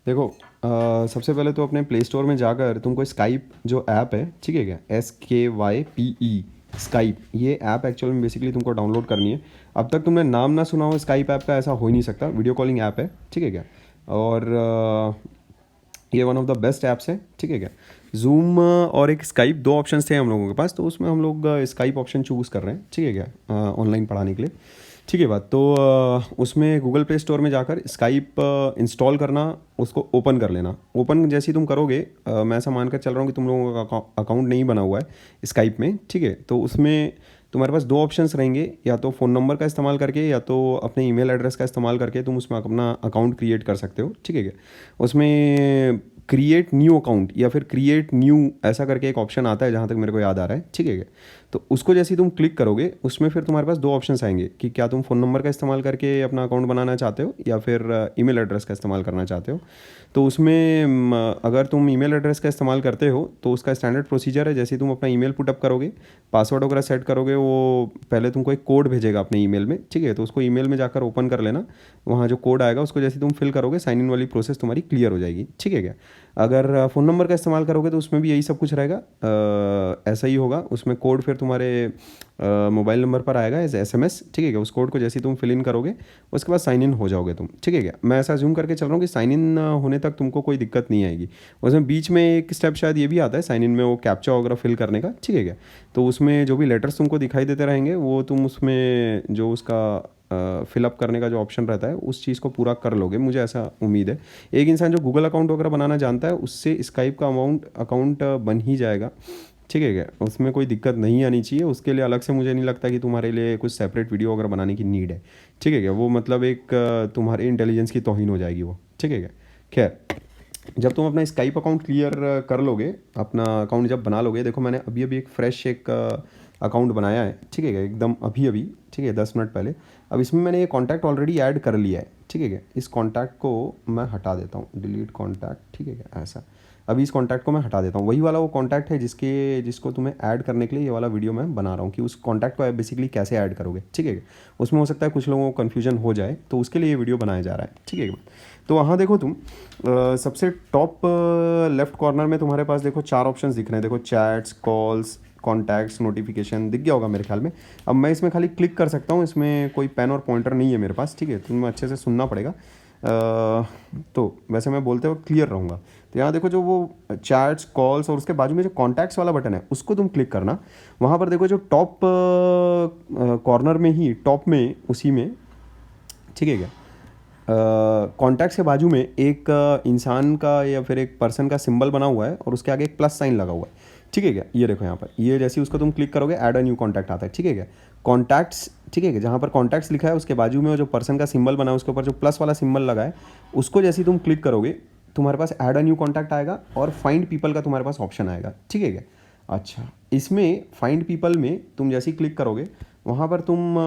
देखो सबसे पहले तो अपने प्ले स्टोर में जाकर तुमको स्काइप जो ऐप है, ठीक है क्या, SKYPE स्काइप, ये ऐप एक्चुअल में बेसिकली तुमको डाउनलोड करनी है। अब तक तुमने नाम ना सुना हो स्काइप ऐप का, ऐसा हो ही नहीं सकता। वीडियो कॉलिंग ऐप है, ठीक है क्या। और ये one of the best apps है, ठीक है क्या। जूम और एक स्काइप, दो ऑप्शन थे हम लोगों के पास, तो उसमें हम लोग स्काइप ऑप्शन चूज़ कर रहे हैं, ठीक है क्या, ऑनलाइन पढ़ाने के लिए। ठीक है बात। तो उसमें गूगल प्ले स्टोर में जाकर स्काइप इंस्टॉल करना, उसको ओपन कर लेना। ओपन जैसे ही तुम करोगे, मैं ऐसा मानकर चल रहा हूँ कि तुम लोगों का अकाउंट नहीं बना हुआ है स्काइप में, ठीक है। तो उसमें तुम्हारे पास दो ऑप्शंस रहेंगे, या तो फ़ोन नंबर का इस्तेमाल करके या तो अपने ईमेल एड्रेस का इस्तेमाल करके तुम उसमें अपना अकाउंट क्रिएट कर सकते हो, ठीक है क्या। उसमें क्रिएट न्यू अकाउंट या फिर क्रिएट न्यू ऐसा करके एक ऑप्शन आता है, जहाँ तक मेरे को याद आ रहा है, ठीक है क्या। तो उसको जैसे ही तुम क्लिक करोगे, उसमें फिर तुम्हारे पास दो ऑप्शंस आएंगे कि क्या तुम फ़ोन नंबर का इस्तेमाल करके अपना अकाउंट बनाना चाहते हो या फिर ईमेल एड्रेस का इस्तेमाल करना चाहते हो। तो उसमें अगर तुम ईमेल एड्रेस का इस्तेमाल करते हो तो उसका स्टैंडर्ड प्रोसीजर है, जैसे ही तुम अपना ईमेल पुटअप करोगे, पासवर्ड वगैरह सेट करोगे, वो पहले तुमको एक कोड भेजेगा अपने ईमेल में, ठीक है। तो उसको ईमेल में जाकर ओपन कर लेना। वहाँ जो कोड आएगा उसको जैसे ही तुम फिल करोगे, साइन इन वाली प्रोसेस तुम्हारी क्लियर हो जाएगी, ठीक है क्या। अगर फ़ोन नंबर का इस्तेमाल करोगे तो उसमें भी यही सब कुछ रहेगा, ऐसा ही होगा। उसमें कोड फिर तुम्हारे मोबाइल नंबर पर आएगा एज SMS, ठीक है क्या। उस कोड को जैसे ही तुम फिल इन करोगे, उसके बाद साइन इन हो जाओगे तुम, ठीक है क्या। मैं ऐसा जूम करके चल रहा हूँ कि साइन इन होने तक तुमको कोई दिक्कत नहीं आएगी। उसमें बीच में एक स्टेप शायद ये भी आता है साइन इन में, वो कैप्चा वगैरह फिल करने का, ठीक है क्या। तो उसमें जो भी लेटर्स तुमको दिखाई देते रहेंगे, वो तुम उसमें जो उसका फिलअप करने का जो ऑप्शन रहता है, उस चीज़ को पूरा कर लोगे, मुझे ऐसा उम्मीद है। एक इंसान जो गूगल अकाउंट वगैरह बनाना जानता है, उससे स्काइप का अकाउंट बन ही जाएगा, ठीक है क्या। उसमें कोई दिक्कत नहीं आनी चाहिए। उसके लिए अलग से मुझे नहीं लगता कि तुम्हारे लिए कुछ सेपरेट वीडियो वगैरह बनाने की नीड है, ठीक है क्या। वो मतलब एक तुम्हारे इंटेलिजेंस की तौहीन हो जाएगी वो, ठीक है क्या। खैर, जब तुम अपना स्काइप अकाउंट क्लियर कर लोगे, अपना अकाउंट जब बना लोगे, देखो मैंने अभी अभी एक फ्रेश एक अकाउंट बनाया है, ठीक है क्या, एकदम अभी अभी, ठीक है, 10 मिनट पहले। अब इसमें मैंने ये कॉन्टैक्ट ऑलरेडी ऐड कर लिया है, ठीक है क्या। इस कॉन्टैक्ट को मैं हटा देता हूँ, डिलीट कॉन्टैक्ट, ठीक है क्या, ऐसा। अभी इस कॉन्टैक्ट को मैं हटा देता हूँ। वही वाला वो कॉन्टैक्ट है जिसको तुम्हें ऐड करने के लिए ये वाला वीडियो मैं बना रहा हूँ, कि उस कॉन्टैक्ट को बेसिकली कैसे ऐड करोगे, ठीक है। उसमें हो सकता है कुछ लोगों को कन्फ्यूजन हो जाए, तो उसके लिए ये वीडियो बनाया जा रहा है, ठीक है। तो वहाँ देखो तुम, सबसे टॉप लेफ्ट कॉर्नर में तुम्हारे पास देखो चार ऑप्शंस दिख रहे हैं। देखो चैट्स, कॉल्स, कॉन्टैक्ट्स, नोटिफिकेशन दिख गया होगा मेरे ख्याल में। अब मैं इसमें खाली क्लिक कर सकता हूँ, इसमें कोई पेन और पॉइंटर नहीं है मेरे पास, ठीक है। तुम्हें अच्छे से सुनना पड़ेगा। तो वैसे मैं बोलते हुए क्लियर रहूँगा। तो यहाँ देखो जो वो चैट्स, कॉल्स और उसके बाजू में जो कॉन्टैक्ट्स वाला बटन है, उसको तुम क्लिक करना। वहाँ पर देखो जो टॉप कॉर्नर में ही, टॉप में उसी में, ठीक है क्या, कॉन्टैक्ट्स के बाजू में एक इंसान का या फिर एक पर्सन का सिंबल बना हुआ है और उसके आगे एक प्लस साइन लगा हुआ है, ठीक है क्या। ये देखो यहाँ पर, ये जैसे उसको तुम क्लिक करोगे, ऐड अ न्यू कॉन्टैक्ट आता है, ठीक है क्या। कॉन्टैक्ट्स, ठीक है क्या, जहाँ पर कॉन्टैक्ट्स लिखा है उसके बाजू में वो जो पर्सन का सिंबल बना है, उसके ऊपर जो प्लस वाला सिंबल लगा है, उसको जैसे ही तुम क्लिक करोगे, तुम्हारे पास ऐड अ न्यू कॉन्टैक्ट आएगा और फाइंड पीपल का तुम्हारे पास ऑप्शन आएगा, ठीक है क्या। अच्छा, इसमें फाइंड पीपल में तुम जैसे ही क्लिक करोगे, वहाँ पर तुम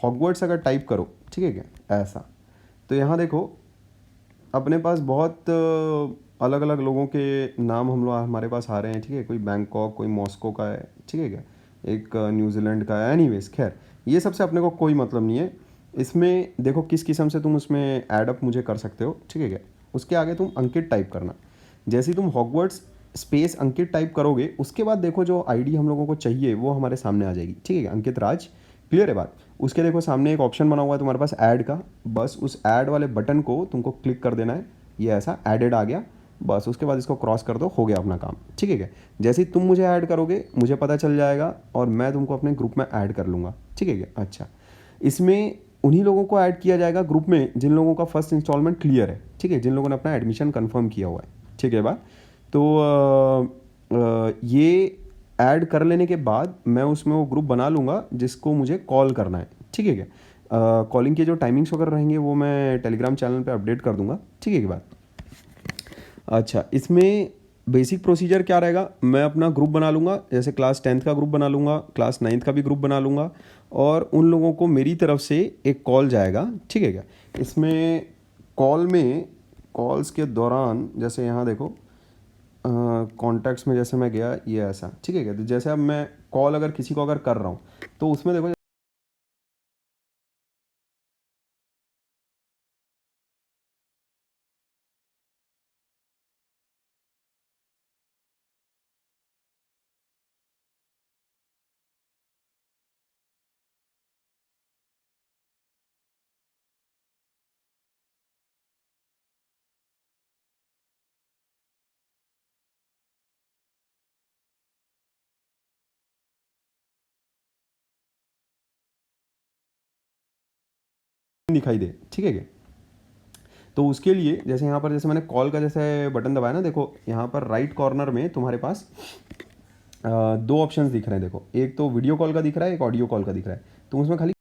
हॉगवर्ड्स अगर टाइप करो, ठीक है क्या, ऐसा। तो यहाँ देखो अपने पास बहुत अलग अलग लोगों के नाम हमारे पास आ रहे हैं, ठीक है। कोई बैंकॉक, कोई मॉस्को का है, ठीक है क्या, एक न्यूजीलैंड का है। एनीवेज, खैर ये सबसे अपने को कोई मतलब नहीं है। इसमें देखो किस किस्म से तुम उसमें ऐड अप मुझे कर सकते हो, ठीक है क्या। उसके आगे तुम अंकित टाइप करना। जैसे ही तुम हॉगवर्ड्स स्पेस अंकित टाइप करोगे, उसके बाद देखो जो आईडी हम लोगों को चाहिए वो हमारे सामने आ जाएगी, ठीक है, अंकित राज। क्लियर है बात। उसके देखो सामने एक ऑप्शन बना हुआ है तुम्हारे पास ऐड का, बस उस ऐड वाले बटन को तुमको क्लिक कर देना है। ये ऐसा एडेड आ गया, बस उसके बाद इसको क्रॉस कर दो, हो गया अपना काम, ठीक है क्या। जैसे ही तुम मुझे ऐड करोगे, मुझे पता चल जाएगा और मैं तुमको अपने ग्रुप में ऐड कर लूँगा, ठीक है क्या। अच्छा, इसमें उन्हीं लोगों को ऐड किया जाएगा ग्रुप में जिन लोगों का फर्स्ट इंस्टॉलमेंट क्लियर है, ठीक है, जिन लोगों ने अपना एडमिशन कन्फर्म किया हुआ है, ठीक है बात। तो ये ऐड कर लेने के बाद मैं उसमें वो ग्रुप बना लूँगा जिसको मुझे कॉल करना है, ठीक है क्या। कॉलिंग के जो टाइमिंग्स वगैरह रहेंगे वो मैं टेलीग्राम चैनल पे अपडेट कर दूंगा, ठीक है की बात। अच्छा, इसमें बेसिक प्रोसीजर क्या रहेगा, मैं अपना ग्रुप बना लूँगा, जैसे क्लास 10th का ग्रुप बना लूँगा, क्लास 9th का भी ग्रुप बना लूँगा, और उन लोगों को मेरी तरफ से एक कॉल जाएगा, ठीक है क्या। इसमें कॉल में, कॉल्स के दौरान जैसे यहाँ देखो कॉन्टैक्ट्स में जैसे मैं गया, ये ऐसा, ठीक है क्या। तो जैसे अब मैं कॉल अगर किसी को अगर कर रहा हूँ, तो उसमें देखो दिखाई दे, ठीक है क्या। तो उसके लिए जैसे यहाँ पर जैसे मैंने कॉल का जैसे बटन दबाया ना, देखो यहाँ पर राइट कॉर्नर में तुम्हारे पास दो ऑप्शंस दिख रहे हैं। देखो एक तो वीडियो कॉल का दिख रहा है, एक ऑडियो कॉल का दिख रहा है। तुम उसमें खाली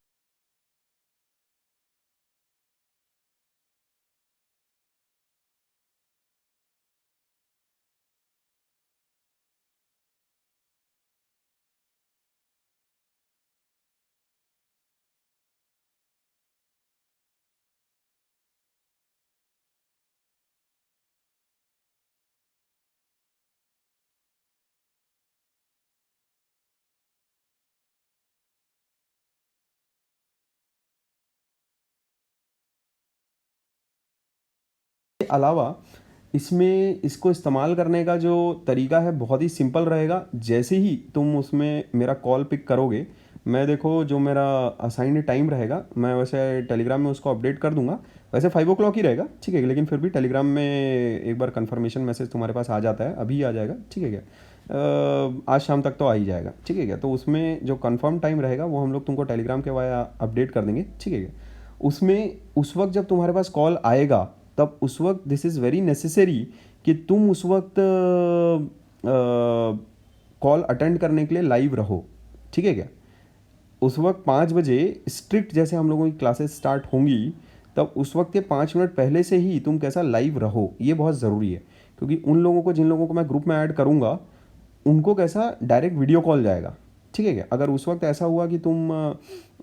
अलावा इसमें इसको इस्तेमाल करने का जो तरीका है बहुत ही सिंपल रहेगा। जैसे ही तुम उसमें मेरा कॉल पिक करोगे, मैं देखो जो मेरा असाइंड टाइम रहेगा मैं वैसे टेलीग्राम में उसको अपडेट कर दूंगा। वैसे 5 o'clock ही रहेगा, ठीक है, लेकिन फिर भी टेलीग्राम में एक बार कंफर्मेशन मैसेज तुम्हारे पास आ जाता है, अभी आ जाएगा, ठीक है क्या। आज शाम तक तो आ ही जाएगा, ठीक है क्या। तो उसमें जो कंफर्म टाइम रहेगा वो हम लोग तुमको टेलीग्राम के वाया अपडेट कर देंगे, ठीक है क्या। उसमें उस वक्त जब तुम्हारे पास कॉल आएगा, तब उस वक्त दिस इज़ वेरी नेसेसरी कि तुम उस वक्त कॉल अटेंड करने के लिए लाइव रहो, ठीक है क्या। उस वक्त 5 बजे स्ट्रिक्ट जैसे हम लोगों की क्लासेस स्टार्ट होंगी, तब उस वक्त के 5 मिनट पहले से ही तुम कैसा लाइव रहो, ये बहुत ज़रूरी है। क्योंकि उन लोगों को जिन लोगों को मैं ग्रुप में ऐड करूँगा उनको कैसा डायरेक्ट वीडियो कॉल जाएगा, ठीक है क्या। अगर उस वक्त ऐसा हुआ कि तुम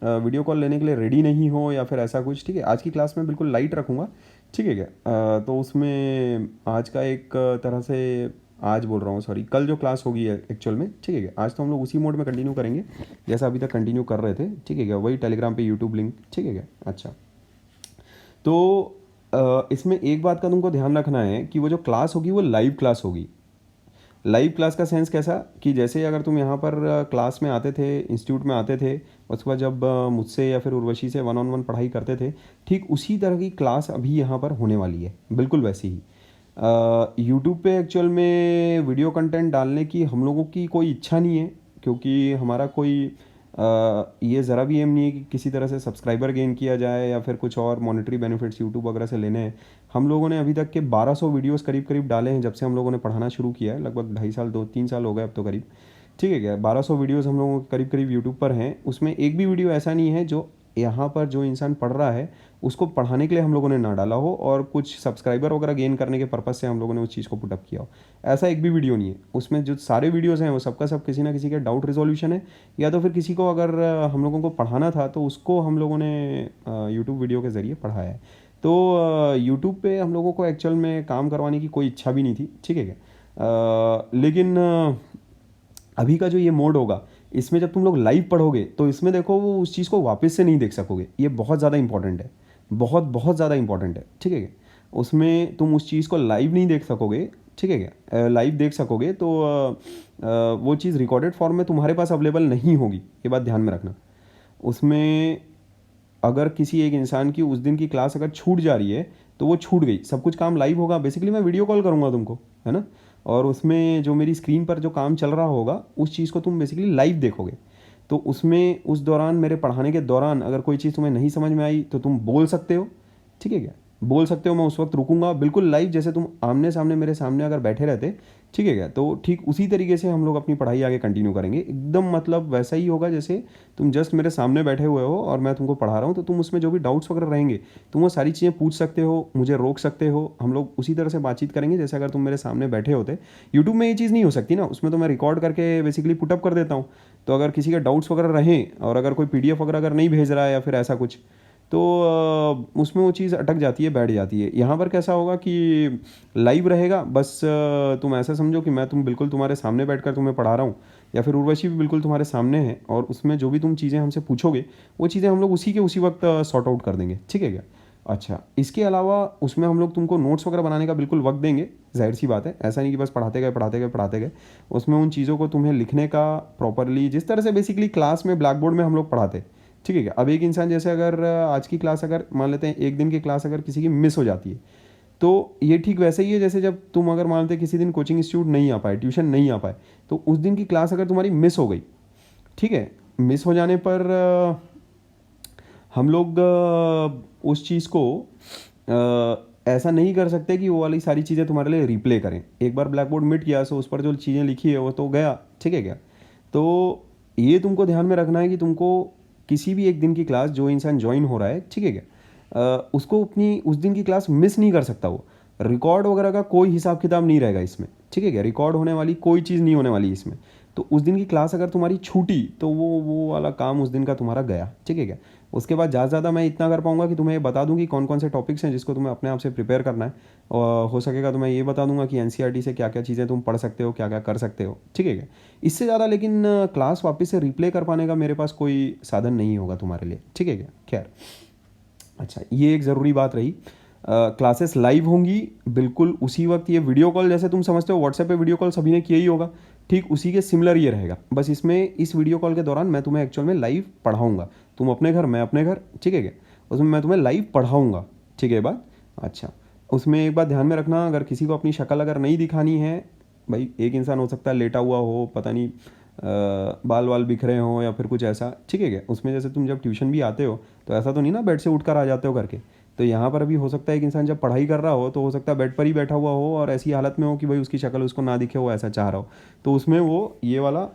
वीडियो कॉल लेने के लिए रेडी नहीं हो या फिर ऐसा कुछ, ठीक है, आज की क्लास में बिल्कुल लाइट रखूँगा, ठीक है क्या। तो उसमें आज का एक तरह से, आज बोल रहा हूँ सॉरी, कल जो क्लास होगी एक्चुअल में, ठीक है क्या। आज तो हम लोग उसी मोड में कंटिन्यू करेंगे जैसा अभी तक कंटिन्यू कर रहे थे, ठीक है क्या, वही टेलीग्राम पे यूट्यूब लिंक, ठीक है क्या। अच्छा, तो इसमें एक बात का तुमको ध्यान रखना है कि वो जो क्लास होगी वो लाइव क्लास होगी। लाइव क्लास का सेंस कैसा कि जैसे अगर तुम यहाँ पर क्लास में आते थे, इंस्टीट्यूट में आते थे, उसके बाद जब मुझसे या फिर उर्वशी से 1-on-1 पढ़ाई करते थे, ठीक उसी तरह की क्लास अभी यहाँ पर होने वाली है, बिल्कुल वैसी ही। यूट्यूब पे एक्चुअल में वीडियो कंटेंट डालने की हम लोगों की कोई इच्छा नहीं है, क्योंकि हमारा कोई ये ज़रा भी एम नहीं है कि किसी तरह से सब्सक्राइबर गेन किया जाए या फिर कुछ और मॉनेटरी बेनिफिट्स यूट्यूब वगैरह से लेने हैं। हम लोगों ने अभी तक के 1200 वीडियोस करीब करीब डाले हैं जब से हम लोगों ने पढ़ाना शुरू किया है, लगभग 2.5 साल 2-3 साल हो गए अब तो करीब, ठीक है क्या। 1200 वीडियोस हम लोगों के करीब करीब यूट्यूब पर हैं। उसमें एक भी वीडियो ऐसा नहीं है जो यहाँ पर जो इंसान पढ़ रहा है उसको पढ़ाने के लिए हम लोगों ने ना डाला हो और कुछ सब्सक्राइबर वगैरह गेन करने के पर्पज़ से हम लोगों ने उस चीज़ को पुटअप किया हो। ऐसा एक भी वीडियो नहीं है। उसमें जो सारे वीडियोज़ हैं वो सबका सब किसी ना किसी के डाउट रिजोल्यूशन है, या तो फिर किसी को अगर हम लोगों को पढ़ाना था तो उसको हम लोगों ने यूट्यूब वीडियो के ज़रिए पढ़ाया है। तो यूट्यूब पे हम लोगों को एक्चुअल में काम करवाने की कोई इच्छा भी नहीं थी, ठीक है क्या। लेकिन अभी का जो ये मोड होगा, इसमें जब तुम लोग लाइव पढ़ोगे तो इसमें देखो वो उस चीज़ को वापस से नहीं देख सकोगे। ये बहुत ज़्यादा इंपॉर्टेंट है, बहुत बहुत ज़्यादा इंपॉर्टेंट है, ठीक है क्या। उसमें तुम उस चीज़ को लाइव नहीं देख सकोगे, ठीक है क्या। लाइव देख सकोगे तो वो चीज़ रिकॉर्डेड फॉर्म में तुम्हारे पास अवेलेबल नहीं होगी, ये बात ध्यान में रखना। उसमें अगर किसी एक इंसान की उस दिन की क्लास अगर छूट जा रही है तो वो छूट गई, सब कुछ काम लाइव होगा। बेसिकली मैं वीडियो कॉल करूँगा तुमको, है ना, और उसमें जो मेरी स्क्रीन पर जो काम चल रहा होगा उस चीज़ को तुम बेसिकली लाइव देखोगे। तो उसमें उस दौरान मेरे पढ़ाने के दौरान अगर कोई चीज़ तुम्हें नहीं समझ में आई तो तुम बोल सकते हो, ठीक है क्या, बोल सकते हो। मैं उस वक्त रुकूंगा बिल्कुल लाइव, जैसे तुम आमने सामने मेरे सामने अगर बैठे रहते, ठीक है क्या। तो ठीक उसी तरीके से हम लोग अपनी पढ़ाई आगे कंटिन्यू करेंगे, एकदम मतलब वैसा ही होगा जैसे तुम जस्ट मेरे सामने बैठे हुए हो और मैं तुमको पढ़ा रहा हूँ। तो तुम उसमें जो भी डाउट्स वगैरह रहेंगे तुम वो सारी चीज़ें पूछ सकते हो, मुझे रोक सकते हो, हम लोग उसी तरह से बातचीत करेंगे जैसे अगर तुम मेरे सामने बैठे होते। यूट्यूब में ये चीज़ नहीं हो सकती ना, उसमें तो मैं रिकॉर्ड करके बेसिकली पुटअप कर देता हूँ। तो अगर किसी का डाउट्स वगैरह रहें और अगर कोई PDF वगैरह अगर नहीं भेज रहा है या फिर ऐसा कुछ, तो उसमें वो चीज़ अटक जाती है, बैठ जाती है। यहाँ पर कैसा होगा कि लाइव रहेगा, बस तुम ऐसा समझो कि मैं तुम बिल्कुल तुम्हारे सामने बैठकर तुम्हें पढ़ा रहा हूँ, या फिर उर्वशी भी बिल्कुल तुम्हारे सामने है, और उसमें जो भी तुम चीज़ें हमसे पूछोगे वो चीज़ें हम लोग उसी के उसी वक्त सॉर्ट आउट कर देंगे, ठीक है क्या। अच्छा, इसके अलावा उसमें हम लोग तुमको नोट्स वगैरह बनाने का बिल्कुल वक्त देंगे, जाहिर सी बात है। ऐसा नहीं कि बस पढ़ाते गए पढ़ाते गए पढ़ाते गए। उसमें उन चीज़ों को तुम्हें लिखने का प्रॉपरली, जिस तरह से बेसिकली क्लास में ब्लैक बोर्ड में हम लोग पढ़ाते, ठीक है क्या। अब एक इंसान जैसे अगर आज की क्लास अगर मान लेते हैं एक दिन की क्लास अगर किसी की मिस हो जाती है, तो ये ठीक वैसे ही है जैसे जब तुम अगर मान लेते किसी दिन कोचिंग इंस्टीट्यूट नहीं आ पाए, ट्यूशन नहीं आ पाए, तो उस दिन की क्लास अगर तुम्हारी मिस हो गई, ठीक है, मिस हो जाने पर हम लोग उस चीज़ को ऐसा नहीं कर सकते कि वो वाली सारी चीज़ें तुम्हारे लिए रिप्ले करें। एक बार ब्लैक बोर्ड मिट गया, सो उस पर जो चीज़ें लिखी है वो तो गया, ठीक है क्या। तो ये तुमको ध्यान में रखना है कि तुमको किसी भी एक दिन की क्लास जो इंसान ज्वाइन हो रहा है, ठीक है क्या, उसको अपनी उस दिन की क्लास मिस नहीं कर सकता। वो रिकॉर्ड वगैरह का कोई हिसाब किताब नहीं रहेगा इसमें, ठीक है क्या। रिकॉर्ड होने वाली कोई चीज़ नहीं होने वाली इसमें। तो उस दिन की क्लास अगर तुम्हारी छूटी तो वो वाला काम उस दिन का तुम्हारा गया, ठीक है क्या। उसके बाद ज़्यादा मैं इतना कर पाऊंगा कि तुम्हें ये बता दूं कि कौन कौन से टॉपिक्स हैं जिसको तुम्हें अपने आप से प्रिपेयर करना है, और हो सकेगा तो मैं ये बता दूंगा कि एनसीईआरटी से क्या क्या चीज़ें तुम पढ़ सकते हो, क्या क्या कर सकते हो, ठीक है क्या। इससे ज़्यादा लेकिन क्लास वापस से रिप्ले कर पाने का मेरे पास कोई साधन नहीं होगा तुम्हारे लिए, ठीक है क्या। खैर, अच्छा, ये एक ज़रूरी बात रही। क्लासेस लाइव होंगी बिल्कुल उसी वक्त। ये वीडियो कॉल जैसे तुम समझते हो व्हाट्सएप पे वीडियो कॉल सभी ने किया ही होगा, ठीक उसी के सिमिलर ये रहेगा। बस इसमें इस वीडियो कॉल के दौरान मैं तुम्हें एक्चुअल में लाइव पढ़ाऊंगा, तुम अपने घर मैं अपने घर, ठीक है क्या। उसमें मैं तुम्हें लाइव पढ़ाऊंगा, ठीक है बात। अच्छा, उसमें एक बात ध्यान में रखना, अगर किसी को अपनी शक्ल अगर नहीं दिखानी है, भाई एक इंसान हो सकता है लेटा हुआ हो, पता नहीं बाल वाल बिखरे हों या फिर कुछ ऐसा, ठीक है क्या। उसमें जैसे तुम जब ट्यूशन भी आते हो तो ऐसा तो नहीं ना बेड से उठकर आ जाते हो करके। तो यहाँ पर भी हो सकता है एक इंसान जब पढ़ाई कर रहा हो तो हो सकता है बेड पर ही बैठा हुआ हो और ऐसी हालत में हो कि भाई उसकी शक्ल उसको ना दिखे, वो ऐसा चाह रहा हो। तो उसमें वो ये वाला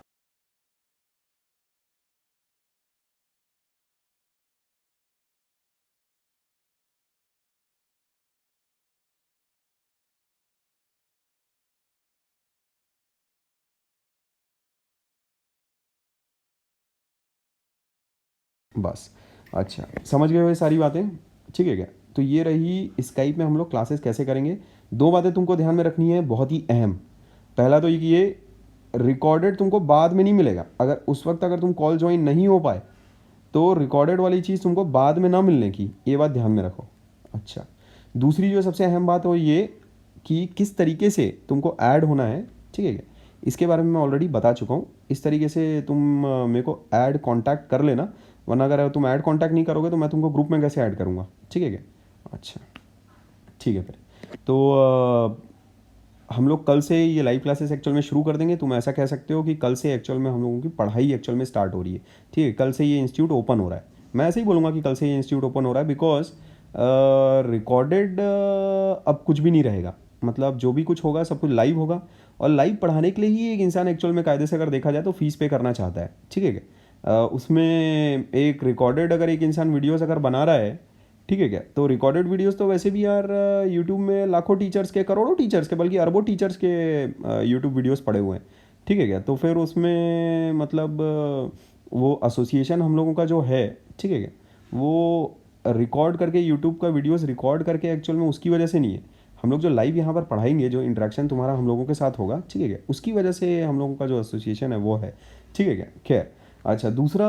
बस। अच्छा, समझ गए हो ये सारी बातें, ठीक है क्या। तो ये रही स्काइप में हम लोग क्लासेस कैसे करेंगे। दो बातें तुमको ध्यान में रखनी है बहुत ही अहम। पहला तो ये कि ये रिकॉर्डेड तुमको बाद में नहीं मिलेगा। अगर उस वक्त अगर तुम कॉल ज्वाइन नहीं हो पाए तो रिकॉर्डेड वाली चीज़ तुमको बाद में ना मिलने की, ये बात ध्यान में रखो। अच्छा, दूसरी जो सबसे अहम बात हो ये कि किस तरीके से तुमको ऐड होना है, ठीक है क्या। इसके बारे में मैं ऑलरेडी बता चुका हूँ। इस तरीके से तुम मेरे को ऐड कांटेक्ट कर लेना, वरना अगर तुम ऐड कांटेक्ट नहीं करोगे तो मैं तुमको ग्रुप में कैसे ऐड करूँगा, ठीक है क्या। अच्छा, ठीक है फिर। तो हम लोग कल से ये लाइव क्लासेस एक्चुअल में शुरू कर देंगे। तुम ऐसा कह सकते हो कि कल से एक्चुअल में हम लोगों की पढ़ाई एक्चुअल में स्टार्ट हो रही है, ठीक है। कल से ये इंस्टीट्यूट ओपन हो रहा है। मैं ऐसे ही बोलूँगा कि कल से ये इंस्टीट्यूट ओपन हो रहा है, बिकॉज रिकॉर्डेड अब कुछ भी नहीं रहेगा। मतलब जो भी कुछ होगा सब कुछ लाइव होगा, और लाइव पढ़ाने के लिए ही एक इंसान एक्चुअल में कायदे से अगर देखा जाए तो फीस पे करना चाहता है, ठीक है क्या। उसमें एक रिकॉर्डेड अगर एक इंसान वीडियोस अगर बना रहा है, ठीक है क्या, तो रिकॉर्डेड वीडियोस तो वैसे भी यार यूट्यूब में लाखों टीचर्स के, करोड़ों टीचर्स के, बल्कि अरबों टीचर्स के यूट्यूब वीडियोस पड़े हुए हैं, ठीक है क्या। तो फिर उसमें मतलब वो एसोसिएशन हम लोगों का जो है, ठीक है क्या, वो रिकॉर्ड करके यूट्यूब का वीडियोस रिकॉर्ड करके एक्चुअल में उसकी वजह से नहीं है। हम लोग जो लाइव यहाँ पर पढ़ाएंगे, जो इंटरेक्शन तुम्हारा हम लोगों के साथ होगा, ठीक है क्या, उसकी वजह से हम लोगों का जो एसोसिएशन है वो है, ठीक है क्या। खैर, अच्छा, दूसरा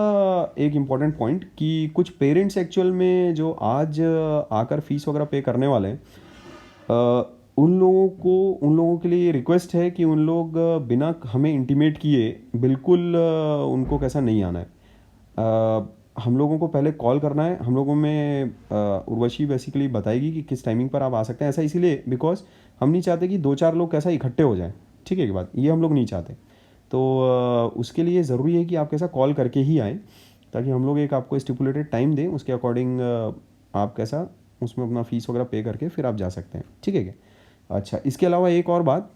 एक इम्पॉर्टेंट पॉइंट कि कुछ पेरेंट्स एक्चुअल में जो आज आकर फीस वगैरह पे करने वाले हैं, उन लोगों के लिए रिक्वेस्ट है कि उन लोग बिना हमें इंटीमेट किए बिल्कुल उनको कैसा नहीं आना है। हम लोगों को पहले कॉल करना है। हम लोगों में उर्वशी बेसिकली बताएगी कि किस टाइमिंग पर आप आ सकते हैं। ऐसा इसीलिए बिकॉज हम नहीं चाहते कि दो चार लोग कैसा इकट्ठे हो जाएं, ठीक है कि बात, ये हम लोग नहीं चाहते। तो उसके लिए ज़रूरी है कि आप कैसा कॉल करके ही आएँ, ताकि हम लोग एक आपको स्टिपुलेटेड टाइम दें, उसके अकॉर्डिंग आप कैसा उसमें अपना फ़ीस वगैरह पे करके फिर आप जा सकते हैं, ठीक है क्या। अच्छा, इसके अलावा एक और बात,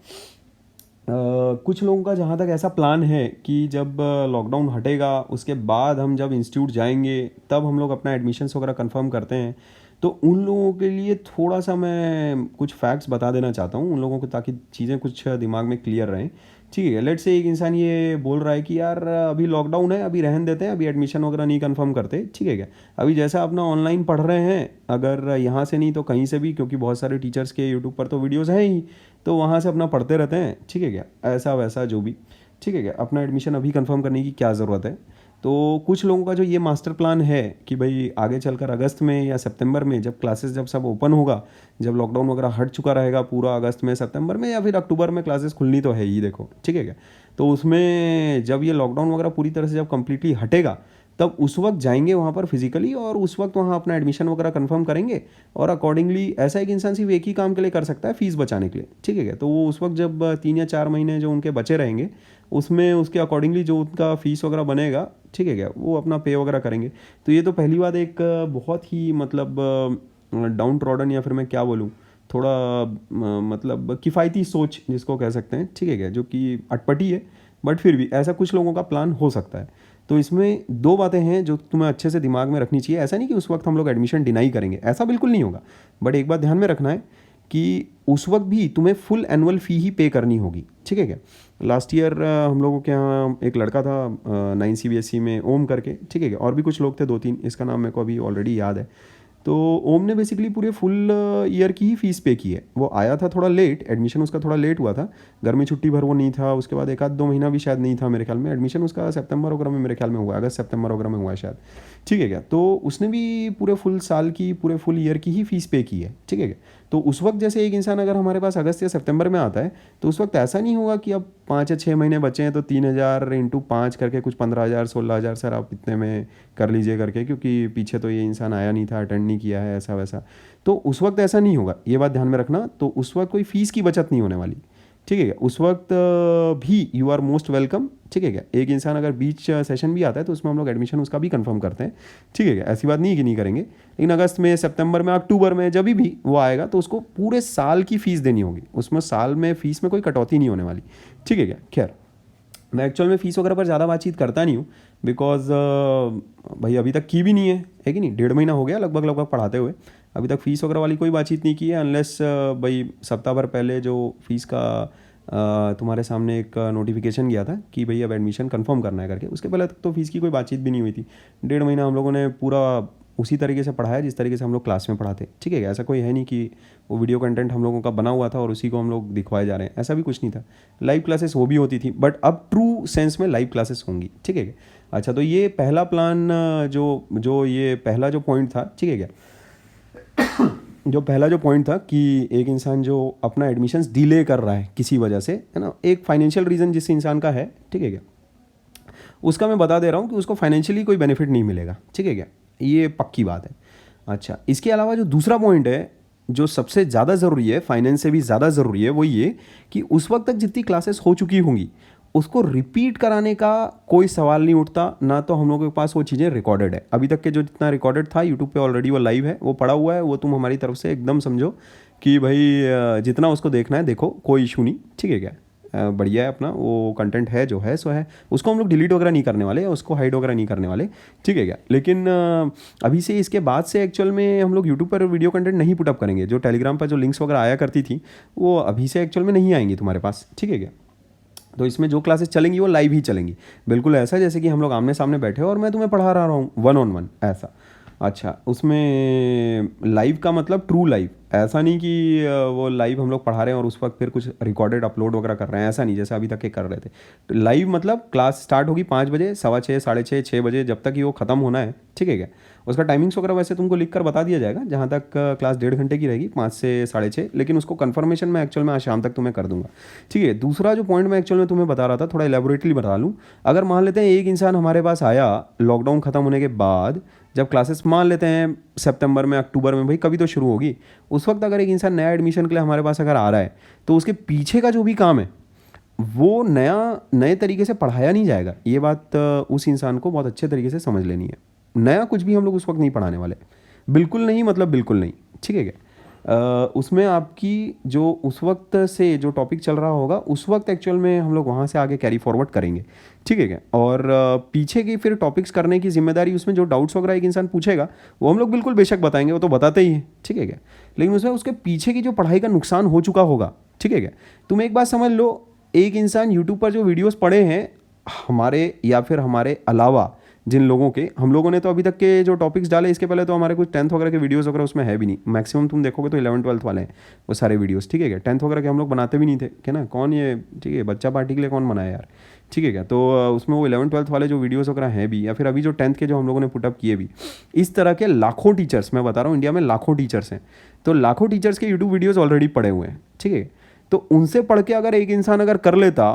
कुछ लोगों का जहाँ तक ऐसा प्लान है कि जब लॉकडाउन हटेगा उसके बाद हम जब इंस्टीट्यूट जाएंगे तब हम लोग अपना एडमिशन्स वगैरह कंफर्म करते हैं। तो उन लोगों के लिए थोड़ा सा मैं कुछ फैक्ट्स बता देना चाहता हूँ उन लोगों को, ताकि चीज़ें कुछ दिमाग में क्लियर रहें, ठीक है। लेट से एक इंसान ये बोल रहा है कि यार अभी लॉकडाउन है, अभी रहने देते हैं, अभी एडमिशन वगैरह नहीं कंफर्म करते, ठीक है क्या। अभी जैसा अपना ऑनलाइन पढ़ रहे हैं, अगर यहाँ से नहीं तो कहीं से भी, क्योंकि बहुत सारे टीचर्स के यूट्यूब पर तो वीडियोज़ हैं ही, तो वहाँ से अपना पढ़ते रहते हैं, ठीक है क्या, ऐसा वैसा जो भी, ठीक है क्या। अपना एडमिशन अभी कंफर्म करने की क्या ज़रूरत है। तो कुछ लोगों का जो ये मास्टर प्लान है कि भाई आगे चलकर अगस्त में या सितंबर में जब क्लासेस जब सब ओपन होगा, जब लॉकडाउन वगैरह हट चुका रहेगा पूरा, अगस्त में, सितंबर में या फिर अक्टूबर में क्लासेस खुलनी तो है ही, देखो, ठीक है क्या। तो उसमें जब ये लॉकडाउन वगैरह पूरी तरह से जब कम्प्लीटली हटेगा तब उस वक्त जाएंगे वहाँ पर फिजिकली और उस वक्त वहाँ अपना एडमिशन वगैरह कंफर्म करेंगे। और अकॉर्डिंगली ऐसा एक इंसान सिर्फ एक ही काम के लिए कर सकता है, फीस बचाने के लिए, ठीक है क्या। तो वो उस वक्त जब 3 या 4 महीने जो उनके बचे रहेंगे उसमें उसके अकॉर्डिंगली जो उनका फीस वगैरह बनेगा, ठीक है क्या, वो अपना पे वगैरह करेंगे। तो ये तो पहली बात एक बहुत ही मतलब डाउन ट्रॉडन या फिर मैं क्या बोलूँ, थोड़ा मतलब किफ़ायती सोच जिसको कह सकते हैं, ठीक है क्या, जो कि अटपटी है, बट फिर भी ऐसा कुछ लोगों का प्लान हो सकता है। तो इसमें दो बातें हैं जो तुम्हें अच्छे से दिमाग में रखनी चाहिए। ऐसा नहीं कि उस वक्त हम लोग एडमिशन डिनाई करेंगे, ऐसा बिल्कुल नहीं होगा, बट एक बात ध्यान में रखना है कि उस वक्त भी तुम्हें फुल एनुअल फ़ी ही पे करनी होगी, ठीक है क्या। लास्ट ईयर हम लोगों के यहाँ एक लड़का था 9 CBSE में, ओम करके, ठीक है क्या, और भी कुछ लोग थे 2-3, इसका नाम मेरे को अभी ऑलरेडी याद है। तो ओम ने बेसिकली पूरे फुल ईयर की ही फ़ीस पे की है। वो आया था थोड़ा लेट, एडमिशन उसका थोड़ा लेट हुआ था, गर्मी छुट्टी भर वो नहीं था, उसके बाद 1-2 महीना भी शायद नहीं था मेरे ख्याल में, एडमिशन उसका सितंबर वगैरह में मेरे ख्याल में हुआ, अगस्त सितंबर वगैरह में हुआ है शायद, ठीक है क्या। तो उसने भी पूरे फुल साल की, पूरे फुल ईयर की ही फ़ीस पे की है, ठीक है क्या। तो उस वक्त जैसे एक इंसान अगर हमारे पास अगस्त या सितंबर में आता है तो उस वक्त ऐसा नहीं होगा कि अब 5 या 6 महीने बचे हैं तो 3,000 इंटू 5 करके कुछ 15,000 16,000 सर आप इतने में कर लीजिए करके, क्योंकि पीछे तो ये इंसान आया नहीं था, अटेंड नहीं किया है, ऐसा वैसा। तो उस वक्त ऐसा नहीं होगा, ये बात ध्यान में रखना। तो उस वक्त कोई फ़ीस की बचत नहीं होने वाली, ठीक है क्या। उस वक्त भी यू आर मोस्ट वेलकम, ठीक है क्या। एक इंसान अगर बीच सेशन भी आता है तो उसमें हम लोग एडमिशन उसका भी कंफर्म करते हैं, ठीक है क्या। ऐसी बात नहीं है कि नहीं करेंगे, लेकिन अगस्त में, सितंबर में, अक्टूबर में जब भी वो आएगा तो उसको पूरे साल की फ़ीस देनी होगी, उसमें साल में फ़ीस में कोई कटौती नहीं होने वाली, ठीक है क्या। खैर, मैं एक्चुअल में फ़ीस वगैरह पर ज़्यादा बातचीत करता नहीं हूँ, बिकॉज भाई अभी तक की भी नहीं है कि नहीं, 1.5 महीना हो गया लगभग लगभग पढ़ाते हुए, अभी तक फ़ीस वगैरह वाली कोई बातचीत नहीं की है। अनलेस भाई सप्ताह भर पहले जो फ़ीस का तुम्हारे सामने एक नोटिफिकेशन गया था कि भाई अब एडमिशन कंफर्म करना है करके, उसके पहले तक तो फ़ीस की कोई बातचीत भी नहीं हुई थी। 1.5 महीना हम लोगों ने पूरा उसी तरीके से पढ़ाया जिस तरीके से हम लोग क्लास में पढ़ाते, ठीक है। ऐसा कोई है नहीं कि वो वीडियो कंटेंट हम लोगों का बना हुआ था और उसी को हम लोग दिखवाए जा रहे हैं, ऐसा भी कुछ नहीं था। लाइव क्लासेस वो भी होती थी, बट अब ट्रू सेंस में लाइव क्लासेस होंगी, ठीक है। अच्छा, तो ये पहला प्लान जो जो ये पहला जो पॉइंट था, ठीक है क्या, जो पहला जो पॉइंट था कि एक इंसान जो अपना एडमिशन्स डिले कर रहा है किसी वजह से, है ना, एक फाइनेंशियल रीज़न जिस इंसान का है, ठीक है क्या, उसका मैं बता दे रहा हूँ कि उसको फाइनेंशियली कोई बेनिफिट नहीं मिलेगा, ठीक है क्या, ये पक्की बात है। अच्छा, इसके अलावा जो दूसरा पॉइंट है जो सबसे ज़्यादा ज़रूरी है, फाइनेंस से भी ज़्यादा ज़रूरी है, वो ये कि उस वक्त तक जितनी क्लासेस हो चुकी होंगी उसको रिपीट कराने का कोई सवाल नहीं उठता, ना तो हम लोगों के पास वो चीज़ें रिकॉर्डेड है। अभी तक के जो जितना रिकॉर्डेड था यूट्यूब पे ऑलरेडी वो लाइव है, वो पड़ा हुआ है, वो तुम हमारी तरफ से एकदम समझो कि भाई जितना उसको देखना है देखो, कोई इशू नहीं, ठीक है क्या। बढ़िया है, अपना वो कंटेंट है जो है सो है, उसको हम लोग डिलीट वगैरह नहीं करने वाले, उसको हाइड वगैरह नहीं करने वाले, ठीक है क्या। लेकिन अभी से इसके बाद से एक्चुअल में हम लोग यूट्यूब पर वीडियो कंटेंट नहीं पुटअप करेंगे। जो टेलीग्राम पर जो लिंक्स वगैरह आया करती थी वो अभी से एक्चुअल में नहीं आएंगी तुम्हारे पास, ठीक है क्या। तो इसमें जो क्लासेस चलेंगी वो लाइव ही चलेंगी, बिल्कुल ऐसा जैसे कि हम लोग आमने सामने बैठे हो और मैं तुम्हें पढ़ा रहा हूँ 1-on-1 ऐसा। अच्छा, उसमें लाइव का मतलब ट्रू लाइव, ऐसा नहीं कि वो लाइव हम लोग पढ़ा रहे हैं और उस वक्त फिर कुछ रिकॉर्डेड अपलोड वगैरह कर रहे हैं, ऐसा नहीं जैसे अभी तक के कर रहे थे। तो लाइव मतलब क्लास स्टार्ट होगी 5 बजे, 6:15, 6:30, 6 बजे, जब तक ही वो ख़त्म होना है, ठीक है क्या। उसका टाइमिंग्स वगैरह वैसे तुमको लिख कर बता दिया जाएगा, जहाँ तक क्लास 1.5 घंटे की रहेगी, 5 से 6:30, लेकिन उसको कन्फर्मेशन मैं एक्चुअल में आज शाम तक तुम्हें कर दूंगा, ठीक है। दूसरा जो पॉइंट मैं एक्चुअल में तुम्हें बता रहा था, थोड़ा एलेबोरेटली बता लूँ। अगर मान लेते हैं एक इंसान हमारे पास आया लॉकडाउन ख़त्म होने के बाद, जब क्लासेस मान लेते हैं सितंबर में, अक्टूबर में, भाई कभी तो शुरू होगी, उस वक्त अगर एक इंसान नया एडमिशन के लिए हमारे पास अगर आ रहा है तो उसके पीछे का जो भी काम है वो नए तरीके से पढ़ाया नहीं जाएगा। ये बात उस इंसान को बहुत अच्छे तरीके से समझ लेनी है। नया कुछ भी हम लोग उस वक्त नहीं पढ़ाने वाले, बिल्कुल नहीं, मतलब बिल्कुल नहीं, ठीक है क्या। उसमें आपकी जो उस वक्त से जो टॉपिक चल रहा होगा उस वक्त एक्चुअल में हम लोग वहाँ से आगे कैरी फॉरवर्ड करेंगे, ठीक है क्या। और पीछे की फिर टॉपिक्स करने की जिम्मेदारी, उसमें जो डाउट्स वगैरह एक इंसान पूछेगा वो हम लोग बिल्कुल बेशक बताएंगे, वो तो बताते ही हैं, ठीक है क्या। लेकिन उसमें उसके पीछे की जो पढ़ाई का नुकसान हो चुका होगा, ठीक है क्या। तुम एक बात समझ लो, एक इंसान यूट्यूब पर जो वीडियोज़ पढ़े हैं हमारे या फिर हमारे अलावा जिन लोगों के, हम लोगों ने तो अभी तक के जो टॉपिक्स डाले, इसके पहले तो हमारे कुछ 10th वगैरह के वीडियोस वगैरह उसमें है भी नहीं। मैक्सिमम तुम देखोगे तो 11th-12th वाले हैं वो सारे वीडियोस, ठीक है क्या। 10th वगैरह के हम लोग बनाते भी नहीं थे, क्या ना, कौन ये, ठीक है, बच्चा पार्टी के लिए कौन बनाया यार, ठीक है क्या। तो उसमें वो 11th-12th वाले जो वीडियोस वगैरह हैं भी, या फिर अभी जो 10th के जो हम लोगों ने पुटअप किए भी, इस तरह के लाखों टीचर्स, मैं बता रहा हूँ इंडिया में लाखों टीचर्स हैं, तो लाखों टीचर्स के यूट्यूब वीडियोज़ ऑलरेडी पड़े हुए हैं, ठीक है। तो उनसे पढ़ के अगर एक इंसान अगर कर लेता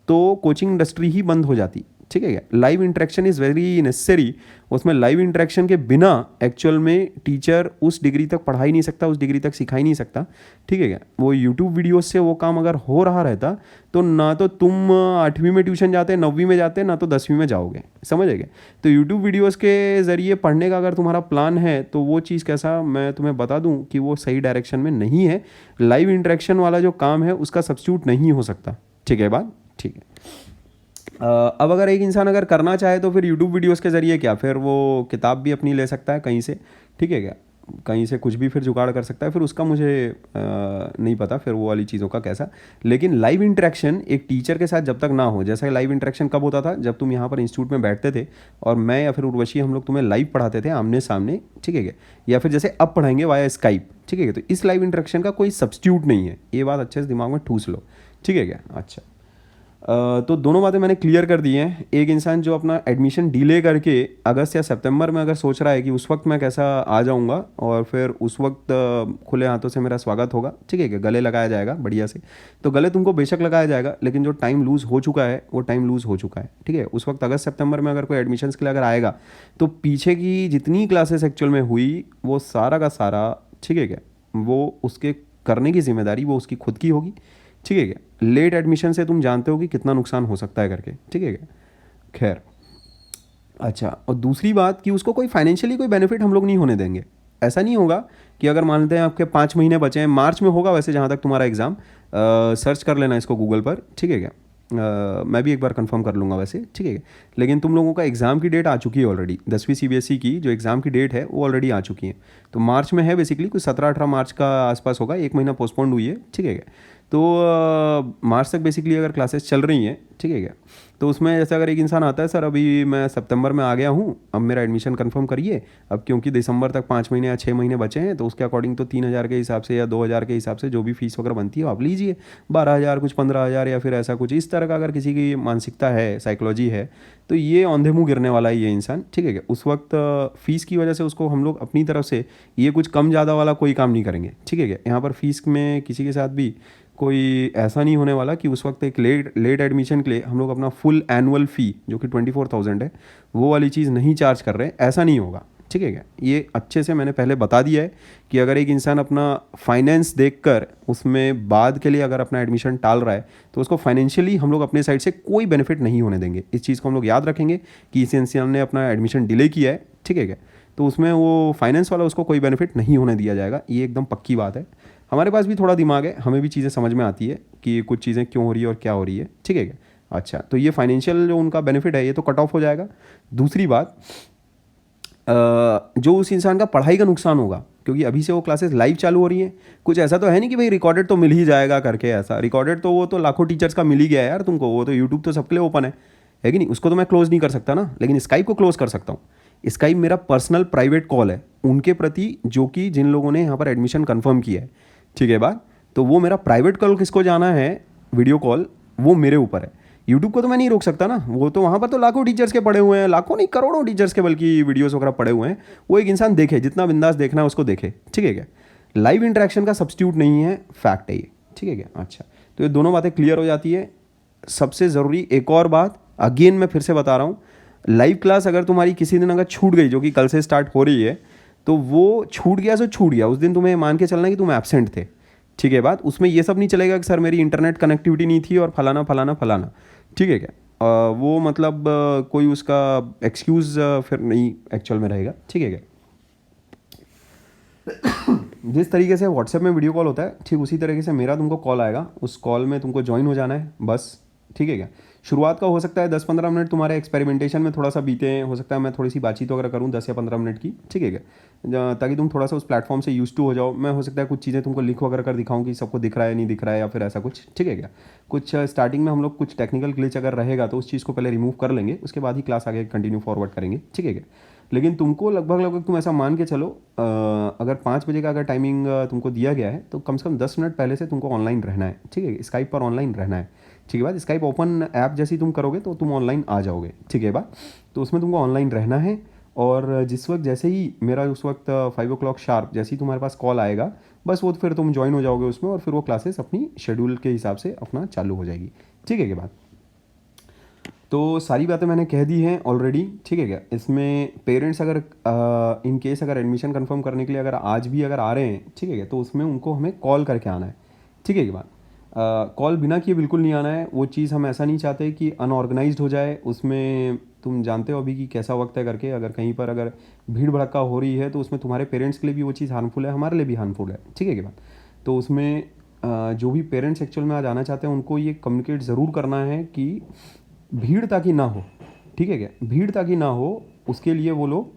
तो कोचिंग इंडस्ट्री ही बंद हो जाती, ठीक है क्या, live interaction is very necessary. उसमें लाइव इंटरेक्शन के बिना एक्चुअल में टीचर उस डिग्री तक पढ़ा ही नहीं सकता, उस डिग्री तक सिखा ही नहीं सकता, ठीक है क्या। वो यूट्यूब वीडियोस से वो काम अगर हो रहा रहता तो ना तो तुम 8वीं में ट्यूशन जाते, 9वीं में जाते, ना तो 10वीं में जाओगे, समझेगे। तो यूट्यूब वीडियोस के ज़रिए पढ़ने का अगर तुम्हारा प्लान है तो वो चीज़ कैसा, मैं तुम्हें बता दूं कि वो सही डायरेक्शन में नहीं है। लाइव इंटरेक्शन वाला जो काम है उसका सब्स्टिट्यूट नहीं हो सकता, ठीक है बात, ठीक है। अब अगर एक इंसान अगर करना चाहे तो फिर यूट्यूब वीडियोस के ज़रिए क्या, फिर वो किताब भी अपनी ले सकता है कहीं से, ठीक है क्या, कहीं से कुछ भी फिर जुगाड़ कर सकता है, फिर उसका मुझे नहीं पता फिर वो वाली चीज़ों का कैसा। लेकिन लाइव इंटरेक्शन एक टीचर के साथ जब तक ना हो, जैसा लाइव इंटरेक्शन कब होता था, जब तुम यहाँ पर इंस्टीट्यूट में बैठते थे और मैं या फिर उर्वशी हम लोग तुम्हें लाइव पढ़ाते थे आमने सामने, ठीक है क्या, या फिर जैसे अब पढ़ाएंगे वाया स्काइप, ठीक है। तो इस लाइव इंटरेक्शन का कोई सब्स्टिट्यूट नहीं है, ये बात अच्छे से दिमाग में ठूस लो, ठीक है क्या। अच्छा, तो दोनों बातें मैंने क्लियर कर दी हैं। एक इंसान जो अपना एडमिशन डिले करके अगस्त या सितंबर में अगर सोच रहा है कि उस वक्त मैं कैसा आ जाऊंगा और फिर उस वक्त खुले हाथों से मेरा स्वागत होगा, ठीक है, गले लगाया जाएगा बढ़िया से, तो गले तुमको बेशक लगाया जाएगा, लेकिन जो टाइम लूज़ हो चुका है वो टाइम लूज़ हो चुका है, ठीक है। उस वक्त अगस्त सितंबर में अगर कोई एडमिशन्स के लिए अगर आएगा तो पीछे की जितनी क्लासेस एक्चुअल में हुई वो सारा का सारा, ठीक है क्या, वो उसके करने की जिम्मेदारी वो उसकी खुद की होगी, ठीक है क्या। लेट एडमिशन से तुम जानते हो कि कितना नुकसान हो सकता है करके, ठीक है क्या। खैर, अच्छा, और दूसरी बात कि उसको कोई फाइनेंशियली कोई बेनिफिट हम लोग नहीं होने देंगे। ऐसा नहीं होगा कि अगर मानते हैं आपके 5 महीने बचे हैं, मार्च में होगा वैसे जहाँ तक तुम्हारा एग्ज़ाम, सर्च कर लेना इसको गूगल पर, ठीक है क्या। मैं भी एक बार कंफर्म कर लूँगा वैसे, ठीक है। लेकिन तुम लोगों का एग्ज़ाम की डेट आ चुकी है ऑलरेडी, 10वीं CBSE की जो एग्ज़ाम की डेट है वो ऑलरेडी आ चुकी है। तो मार्च में है बेसिकली, कुछ 17-18 मार्च का आसपास होगा, एक महीना पोस्टपोन्ड हुई है, ठीक है क्या। तो मार्च तक बेसिकली अगर क्लासेस चल रही हैं, ठीक है क्या, तो उसमें जैसे अगर एक इंसान आता है, सर अभी मैं सितंबर में आ गया हूँ, अब मेरा एडमिशन कंफर्म करिए, अब क्योंकि दिसंबर तक 5 महीने या 6 महीने बचे हैं, तो उसके अकॉर्डिंग तो 3,000 के हिसाब से या 2,000 के हिसाब से जो भी फीस वगैरह बनती है आप लीजिए, 12,000 कुछ 15,000 या फिर ऐसा कुछ, इस तरह का अगर किसी की मानसिकता है, साइकोलॉजी है, तो ये औंधे मुँह गिरने वाला है ये इंसान, ठीक है क्या। उस वक्त फ़ीस की वजह से उसको हम लोग अपनी तरफ से ये कुछ कम ज़्यादा वाला कोई काम नहीं करेंगे, ठीक है क्या। यहाँ पर फीस में किसी के साथ भी कोई ऐसा नहीं होने वाला कि उस वक्त एक लेट एडमिशन के लिए हम लोग अपना फुल एनुअल फ़ी जो कि 24,000 है वो वाली चीज़ नहीं चार्ज कर रहे हैं, ऐसा नहीं होगा, ठीक है क्या। ये अच्छे से मैंने पहले बता दिया है कि अगर एक इंसान अपना फाइनेंस देखकर उसमें बाद के लिए अगर अपना एडमिशन टाल रहा है तो उसको फाइनेंशियली हम लोग अपने साइड से कोई बेनिफिट नहीं होने देंगे। इस चीज़ को हम लोग याद रखेंगे कि इस इंसान ने अपना एडमिशन डिले किया है, ठीक है क्या, तो उसमें वो फाइनेंस वाला उसको कोई बेनिफिट नहीं होने दिया जाएगा, ये एकदम पक्की बात है। हमारे पास भी थोड़ा दिमाग है, हमें भी चीज़ें समझ में आती है कि कुछ चीज़ें क्यों हो रही है और क्या हो रही है, ठीक है क्या। अच्छा, तो ये फाइनेंशियल जो उनका बेनिफिट है ये तो कट ऑफ हो जाएगा। दूसरी बात, जो उस इंसान का पढ़ाई का नुकसान होगा, क्योंकि अभी से वो क्लासेस लाइव चालू हो रही हैं, कुछ ऐसा तो है नहीं कि भाई रिकॉर्डेड तो मिल ही जाएगा करके, ऐसा रिकॉर्डेड तो वो तो लाखों टीचर्स का मिल ही गया है यार तुमको, वो तो यूट्यूब तो सबके लिए ओपन है कि नहीं, उसको तो मैं क्लोज़ नहीं कर सकता ना, लेकिन स्काइप को क्लोज़ कर सकता हूँ। स्काइप मेरा पर्सनल प्राइवेट कॉल है उनके प्रति जो कि जिन लोगों ने यहाँ पर एडमिशन कन्फर्म किया है, ठीक है बात। तो वो मेरा प्राइवेट कॉल किसको जाना है, वीडियो कॉल, वो मेरे ऊपर है। यूट्यूब को तो मैं नहीं रोक सकता ना, वो तो वहाँ पर तो लाखों टीचर्स के पड़े हुए हैं, लाखों नहीं करोड़ों टीचर्स के बल्कि वीडियोस वगैरह पड़े हुए हैं, वो एक इंसान देखे, जितना बिंदास देखना है उसको देखे, ठीक है क्या। लाइव इंटरेक्शन का सब्स्टिट्यूट नहीं है, फैक्ट है ये, ठीक है क्या। अच्छा, तो ये दोनों बातें क्लियर हो जाती है। सबसे ज़रूरी एक और बात, अगेन मैं फिर से बता रहा हूँ, लाइव क्लास अगर तुम्हारी किसी दिन अगर छूट गई, जो कि कल से स्टार्ट हो रही है, तो वो छूट गया सो छूट गया, उस दिन तुम्हें मान के चलना कि तुम एब्सेंट थे, ठीक है बात। उसमें ये सब नहीं चलेगा कि सर मेरी इंटरनेट कनेक्टिविटी नहीं थी और फलाना फलाना फलाना, ठीक है क्या। वो मतलब कोई उसका एक्सक्यूज़ फिर नहीं एक्चुअल में रहेगा, ठीक है क्या। जिस तरीके से व्हाट्सएप में वीडियो कॉल होता है, ठीक उसी तरीके से मेरा तुमको कॉल आएगा, उस कॉल में तुमको ज्वाइन हो जाना है बस, ठीक है क्या। शुरुआत का हो सकता है 10-15 मिनट तुम्हारे एक्सपेरिमेंटेशन में थोड़ा सा बीते हैं, हो सकता है मैं थोड़ी सी बातचीत वगैरह करूँ 10 या 15 मिनट की, ठीक है क्या, ताकि तुम थोड़ा सा उस प्लेटफॉर्म से यूज टू हो जाओ। मैं हो सकता है कुछ चीज़ें तुमको लिख वगैरह कर दिखाऊँ कि सबको दिख रहा है नहीं दिख रहा है या फिर ऐसा कुछ, ठीक है क्या। कुछ स्टार्टिंग में हम लोग कुछ टेक्निकल ग्लिच अगर रहेगा तो उस चीज़ को पहले रिमूव कर लेंगे, उसके बाद ही क्लास आगे कंटिन्यू फॉरवर्ड करेंगे, ठीक है क्या। लेकिन तुमको लगभग तुम ऐसा मान के चलो, अगर 5 बजे का अगर टाइमिंग तुमको दिया गया है तो कम से कम 10 मिनट पहले से तुमको ऑनलाइन रहना है, ठीक है, स्काइप पर ऑनलाइन रहना है, ठीक है बात। स्काइप ओपन ऐप जैसी तुम करोगे तो तुम ऑनलाइन आ जाओगे, ठीक है बात। तो उसमें तुमको ऑनलाइन रहना है, और जिस वक्त जैसे ही मेरा उस वक्त 5 o'clock शार्प जैसे ही तुम्हारे पास कॉल आएगा, बस वो फिर तुम ज्वाइन हो जाओगे उसमें, और फिर वो क्लासेस अपनी शेड्यूल के हिसाब से अपना चालू हो जाएगी, ठीक है क्या बात। तो सारी बातें मैंने कह दी हैं ऑलरेडी, ठीक है क्या। इसमें पेरेंट्स अगर इन केस अगर एडमिशन कंफर्म करने के लिए अगर आज भी अगर आ रहे हैं, ठीक है क्या, तो उसमें उनको हमें कॉल करके आना है, ठीक है क्या। कॉल बिना किए बिल्कुल नहीं आना है। वो चीज़ हम ऐसा नहीं चाहते कि अनऑर्गेनाइज्ड हो जाए। उसमें तुम जानते हो अभी कि कैसा वक्त है करके, अगर कहीं पर अगर भीड़ भड़का हो रही है तो उसमें तुम्हारे पेरेंट्स के लिए भी वो चीज़ हार्मफुल है, हमारे लिए भी हार्मफुल है, ठीक है क्या। तो उसमें जो भी पेरेंट्स एक्चुअल में आज आना चाहते हैं उनको ये कम्युनिकेट ज़रूर करना है कि भीड़ ताकि ना हो, ठीक है क्या, भीड़ ताकि ना हो, उसके लिए वो लोग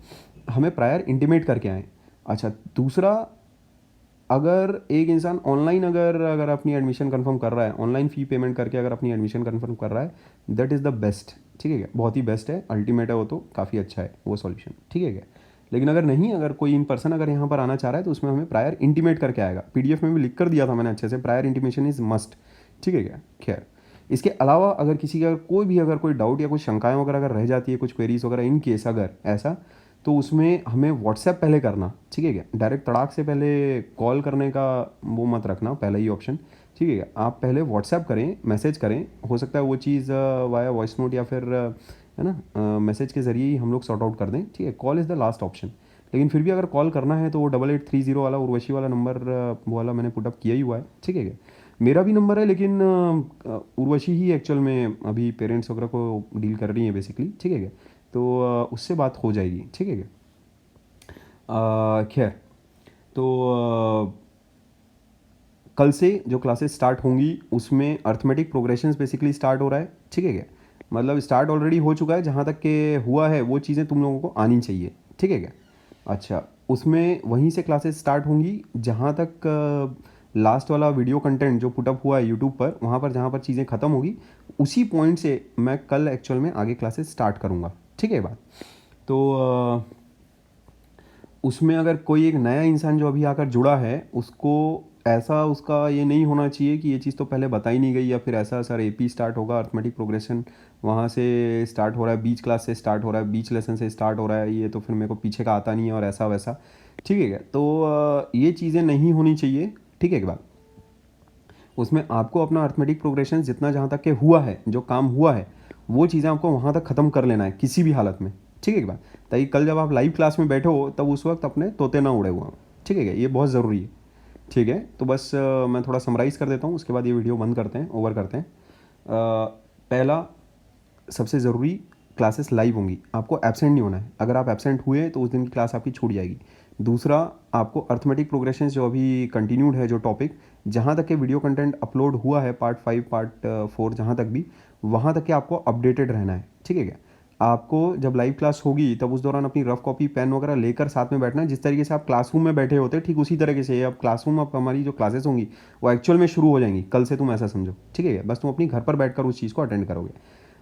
हमें प्रायर इंटीमेट करके आएँ। अच्छा, दूसरा, अगर एक इंसान ऑनलाइन अगर अगर अपनी एडमिशन कंफर्म कर रहा है, ऑनलाइन फ़ी पेमेंट करके अगर अपनी एडमिशन कंफर्म कर रहा है, दैट इज़ द बेस्ट, ठीक है क्या, बहुत ही बेस्ट है, अल्टीमेट है वो, तो काफ़ी अच्छा है वो सॉल्यूशन, ठीक है क्या। लेकिन अगर नहीं, अगर कोई इन पर्सन अगर यहाँ पर आना चाह रहा है तो उसमें हमें प्रायर इंटीमेट करके आएगा। पीडीएफ में भी लिख कर दिया था मैंने अच्छे से, प्रायर इंटीमेशन इज़ मस्ट, ठीक है क्या। खैर, इसके अलावा अगर किसी का कोई भी अगर कोई डाउट या कुछ शंकाएं वगैरह अगर रह जाती है, कुछ क्वेरीज वगैरह इन केस अगर ऐसा, तो उसमें हमें व्हाट्सएप पहले करना, ठीक है क्या। डायरेक्ट तड़ाक से पहले कॉल करने का वो मत रखना पहला ही ऑप्शन, ठीक है क्या। आप पहले व्हाट्सएप करें, मैसेज करें, हो सकता है वो चीज़ वाया वॉइस नोट या फिर है ना मैसेज के ज़रिए ही हम लोग सॉर्ट आउट कर दें, ठीक है। Call is the last option. लेकिन फिर भी अगर कॉल करना है तो वो 8830 वाला उर्वशी वाला नंबर वो वाला मैंने पुटअप किया ही हुआ है, ठीक है क्या। मेरा भी नंबर है, लेकिन उर्वशी ही एक्चुअल में अभी पेरेंट्स वगैरह को डील कर रही है बेसिकली, ठीक है क्या। तो उससे बात हो जाएगी, ठीक है क्या। खैर, तो कल से जो क्लासेस स्टार्ट होंगी उसमें अर्थमेटिक प्रोग्रेशंस बेसिकली स्टार्ट हो रहा है, ठीक है क्या। मतलब स्टार्ट ऑलरेडी हो चुका है, जहाँ तक के हुआ है वो चीज़ें तुम लोगों को आनी चाहिए, ठीक है क्या। अच्छा, उसमें वहीं से क्लासेस स्टार्ट होंगी जहाँ तक लास्ट वाला वीडियो कंटेंट जो पुटअप हुआ है यूट्यूब पर, वहाँ पर जहाँ पर चीज़ें ख़त्म होगी उसी पॉइंट से मैं कल एक्चुअल में आगे क्लासेस स्टार्ट करूँगा, ठीक है बात। तो उसमें अगर कोई एक नया इंसान जो अभी आकर जुड़ा है, उसको ऐसा उसका ये नहीं होना चाहिए कि ये चीज़ तो पहले बताई नहीं गई, या फिर ऐसा सर एपी स्टार्ट होगा, अर्थमेटिक प्रोग्रेशन वहाँ से स्टार्ट हो रहा है, बीच क्लास से स्टार्ट हो रहा है, बीच लेसन से स्टार्ट हो रहा है, ये तो फिर मेरे को पीछे का आता नहीं है और ऐसा वैसा, ठीक है क्या। तो ये चीज़ें नहीं होनी चाहिए, ठीक है। एक बात, उसमें आपको अपना अर्थमेटिक प्रोग्रेशन जितना जहाँ तक के हुआ है, जो काम हुआ है, वो चीज़ें आपको वहाँ तक ख़त्म कर लेना है किसी भी हालत में, ठीक है एक बात। ताकि कल जब आप लाइव क्लास में बैठो तब उस वक्त अपने तोते ना उड़े हुए, ठीक है क्या, ये बहुत ज़रूरी है, ठीक है। तो बस मैं थोड़ा समराइज़ कर देता हूँ, उसके बाद ये वीडियो बंद करते हैं, ओवर करते हैं। पहला सबसे ज़रूरी, क्लासेस लाइव होंगी, आपको एब्सेंट नहीं होना है। अगर आप एब्सेंट हुए तो उस दिन की क्लास आपकी छूट जाएगी। दूसरा, आपको अर्थमेटिक प्रोग्रेशन जो अभी कंटिन्यूड है जो टॉपिक, जहाँ तक के वीडियो कंटेंट अपलोड हुआ है पार्ट 5 पार्ट 4 जहाँ तक भी, वहाँ तक के आपको अपडेटेड रहना है, ठीक है क्या। आपको जब लाइव क्लास होगी तब उस दौरान अपनी रफ कॉपी पेन वगैरह लेकर साथ में बैठना है। जिस तरीके से आप क्लासरूम में बैठे होते हैं ठीक उसी तरीके से अब क्लासरूम अब हमारी जो क्लासेस होंगी वो एक्चुअल में शुरू हो जाएंगी कल से, तुम ऐसा समझो, ठीक है। बस तुम अपनी घर पर बैठकर उस चीज़ को अटेंड करोगे।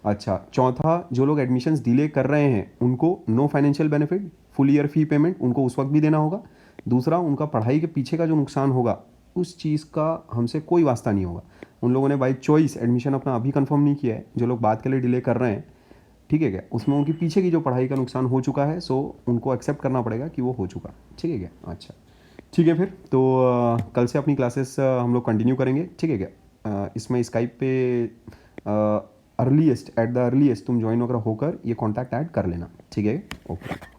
अच्छा, चौथा, जो लोग एडमिशन्स डिले कर रहे हैं उनको no financial benefit, full year fee payment उनको उस वक्त भी देना होगा। दूसरा, उनका पढ़ाई के पीछे का जो नुकसान होगा उस चीज़ का हमसे कोई वास्ता नहीं होगा। उन लोगों ने बाई चॉइस एडमिशन अपना अभी कंफर्म नहीं किया है, जो लोग बात के लिए डिले कर रहे हैं, ठीक है क्या, उसमें उनकी पीछे की जो पढ़ाई का नुकसान हो चुका है, सो उनको एक्सेप्ट करना पड़ेगा कि वो हो चुका, ठीक है क्या। अच्छा, ठीक है, फिर तो कल से अपनी क्लासेस हम लोग कंटिन्यू करेंगे, ठीक है क्या। इसमें स्काइप पे अर्लीस्ट एट द अर्लीस्ट तुम ज्वाइन वगैरह होकर ये कॉन्टैक्ट ऐड कर लेना, ठीक है, ओके।